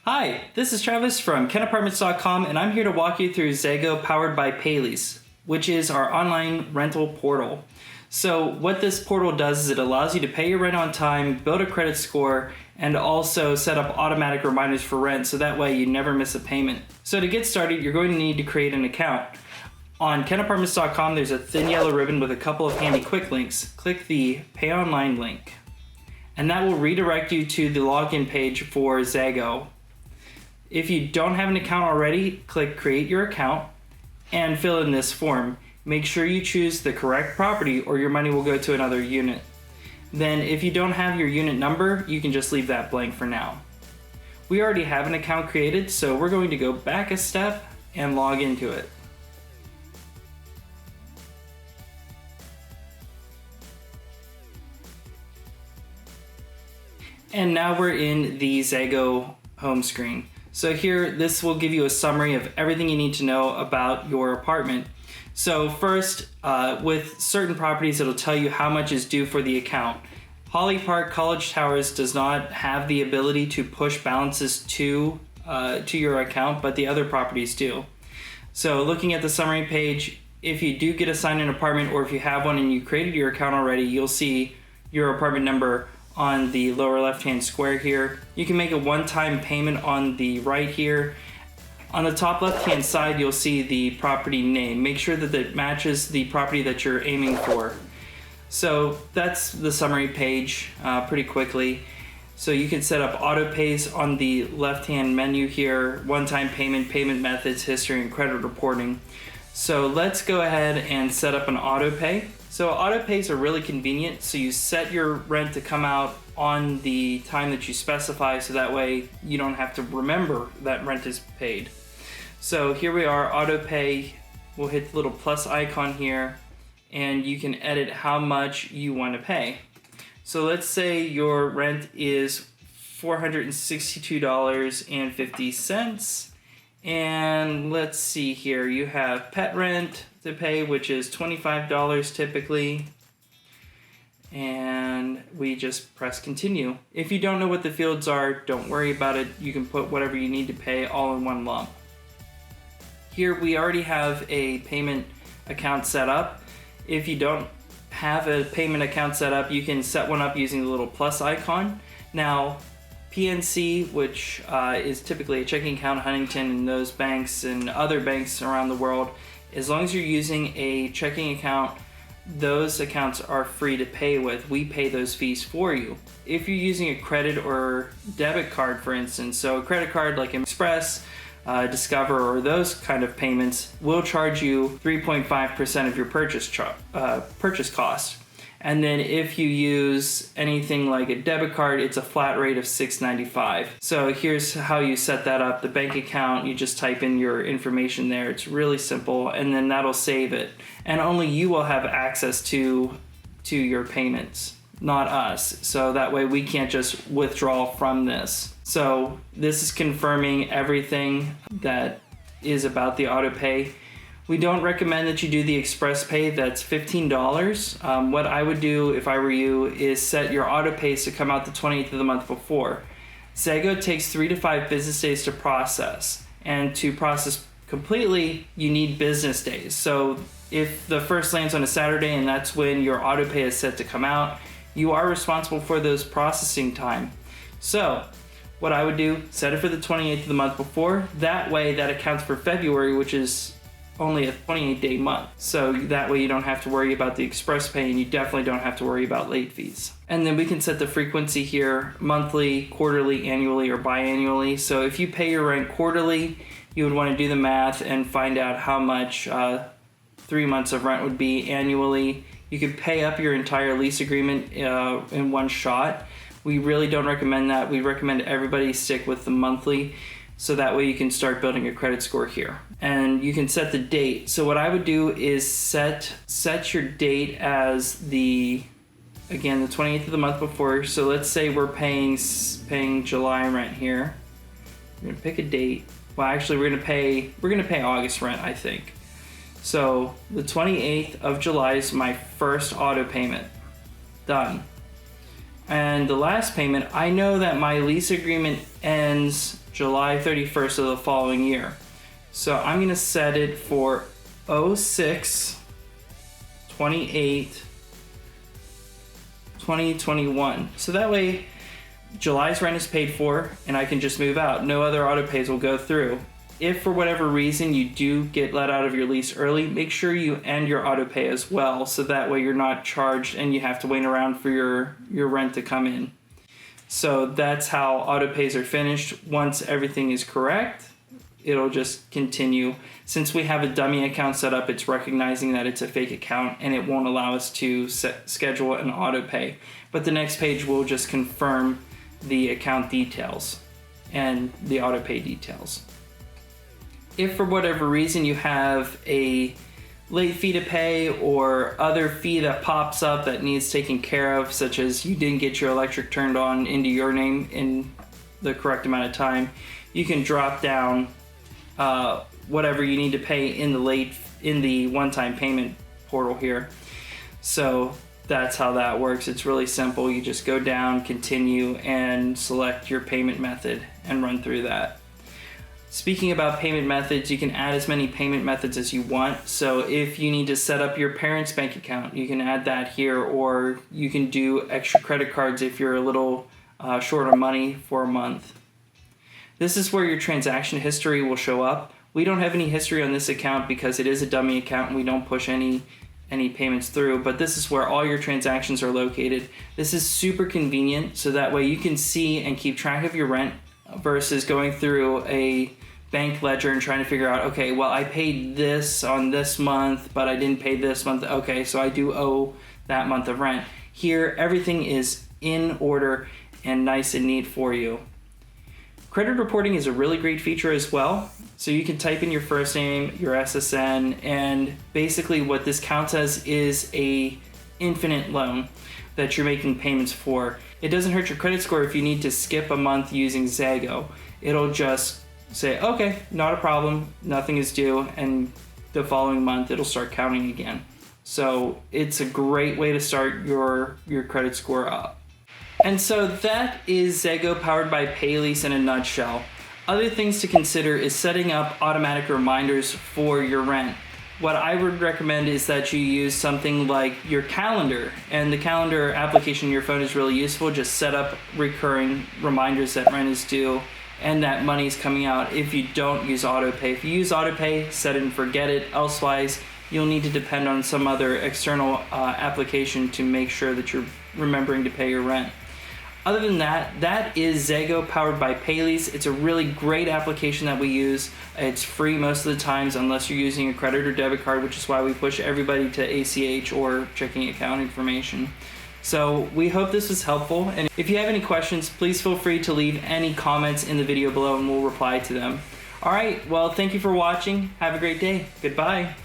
Hi, this is Travis from KentApartments.com, and I'm here to walk you through Zego powered by PayLease, which is our online rental portal. So what this portal does is it allows you to pay your rent on time, build a credit score, and also set up automatic reminders for rent so that way you never miss a payment. So to get started, you're going to need to create an account. On KentApartments.com, there's a thin yellow ribbon with a couple of handy quick links. Click the Pay Online link, and that will redirect you to the login page for Zego. If you don't have an account already, click Create Your Account and fill in this form. Make sure you choose the correct property or your money will go to another unit. Then if you don't have your unit number, you can just leave that blank for now. We already have an account created, so we're going to go back a step and log into it. And now we're in the Zego home screen. So here, this will give you a summary of everything you need to know about your apartment. So first, with certain properties, it'll tell you how much is due for the account. Holly Park College Towers does not have the ability to push balances to your account, but the other properties do. So looking at the summary page, if you do get assigned an apartment or if you have one and you created your account already, you'll see your apartment number on the lower left-hand square here. You can make a one-time payment on the right here. On the top left-hand side, you'll see the property name. Make sure that it matches the property that you're aiming for. So that's the summary page pretty quickly. So you can set up Autopays on the left-hand menu here, one-time payment, payment methods, history, and credit reporting. So let's go ahead and set up an Autopay. So Autopays are really convenient, so you set your rent to come out on the time that you specify, so that way you don't have to remember that rent is paid. So here we are, Autopay. We'll hit the little plus icon here, and you can edit how much you want to pay. So let's say your rent is $462.50. And let's see here, you have pet rent to pay, which is $25 typically. And we just press continue. If you don't know what the fields are, don't worry about it. You can put whatever you need to pay all in one lump. Here we already have a payment account set up. If you don't have a payment account set up, you can set one up using the little plus icon. Now, PNC, which is typically a checking account, Huntington, and those banks and other banks around the world, as long as you're using a checking account, those accounts are free to pay with. We pay those fees for you. If you're using a credit or debit card, for instance, so a credit card like Express, Discover, or those kind of payments will charge you 3.5% of your purchase cost. And then if you use anything like a debit card, it's a flat rate of $6.95. So here's how you set that up. The bank account, you just type in your information there. It's really simple, and then that'll save it. And only you will have access to your payments, not us. So that way we can't just withdraw from this. So this is confirming everything that is about the Autopay. We don't recommend that you do the Express Pay. That's $15. What I would do if I were you is set your Autopays to come out the 28th of the month before. Zego takes 3 to 5 business days to process. And to process completely, you need business days. So if the first lands on a Saturday and that's when your Autopay is set to come out, you are responsible for those processing time. So what I would do, set it for the 28th of the month before. That way that accounts for February, which is only a 28-day month. So that way you don't have to worry about the Express Pay, and you definitely don't have to worry about late fees. And then we can set the frequency here, monthly, quarterly, annually, or biannually. So if you pay your rent quarterly, you would want to do the math and find out how much 3 months of rent would be annually. You could pay up your entire lease agreement in one shot. We really don't recommend that. We recommend everybody stick with the monthly, so that way you can start building a credit score here. And you can set the date. So what I would do is set your date as the 28th of the month before. So let's say we're paying July rent here. We're gonna pick a date. Well, actually we're gonna pay August rent, I think. So the 28th of July is my first auto payment. Done. And the last payment, I know that my lease agreement ends July 31st of the following year. So I'm gonna set it for 06/28/2021. So that way July's rent is paid for and I can just move out. No other auto pays will go through. If for whatever reason you do get let out of your lease early, make sure you end your auto pay as well, so that way you're not charged and you have to wait around for your rent to come in. So that's how auto pays are finished. Once everything is correct, it'll just continue. Since we have a dummy account set up, it's recognizing that it's a fake account and it won't allow us to schedule an auto pay. But the next page will just confirm the account details and the auto pay details. If for whatever reason you have a late fee to pay or other fee that pops up that needs taken care of, such as you didn't get your electric turned on into your name in the correct amount of time, you can drop down whatever you need to pay in the one-time payment portal here. So that's how that works. It's really simple. You just go down, continue, and select your payment method and run through that. Speaking about payment methods, you can add as many payment methods as you want. So if you need to set up your parents' bank account, you can add that here, or you can do extra credit cards if you're a little short on money for a month. This is where your transaction history will show up. We don't have any history on this account because it is a dummy account and we don't push any payments through, but this is where all your transactions are located. This is super convenient, so that way you can see and keep track of your rent versus going through a bank ledger and trying to figure out, okay, well, I paid this on this month, but I didn't pay this month. Okay, so I do owe that month of rent. Here, everything is in order and nice and neat for you. Credit reporting is a really great feature as well. So you can type in your first name, your SSN, and basically what this counts as is a infinite loan that you're making payments for. It doesn't hurt your credit score if you need to skip a month using Zego. It'll just say, okay, not a problem, nothing is due, and the following month it'll start counting again. So it's a great way to start your credit score up. And so that is Zego powered by PayLease in a nutshell. Other things to consider is setting up automatic reminders for your rent. What I would recommend is that you use something like your calendar, and the calendar application on your phone is really useful. Just set up recurring reminders that rent is due and that money is coming out if you don't use Autopay. If you use Autopay, set it and forget it. Elsewise, you'll need to depend on some other external application to make sure that you're remembering to pay your rent. Other than that, that is Zego powered by PayLease. It's a really great application that we use. It's free most of the times unless you're using a credit or debit card, which is why we push everybody to ACH or checking account information. So we hope this was helpful. And if you have any questions, please feel free to leave any comments in the video below and we'll reply to them. All right, well, thank you for watching. Have a great day. Goodbye.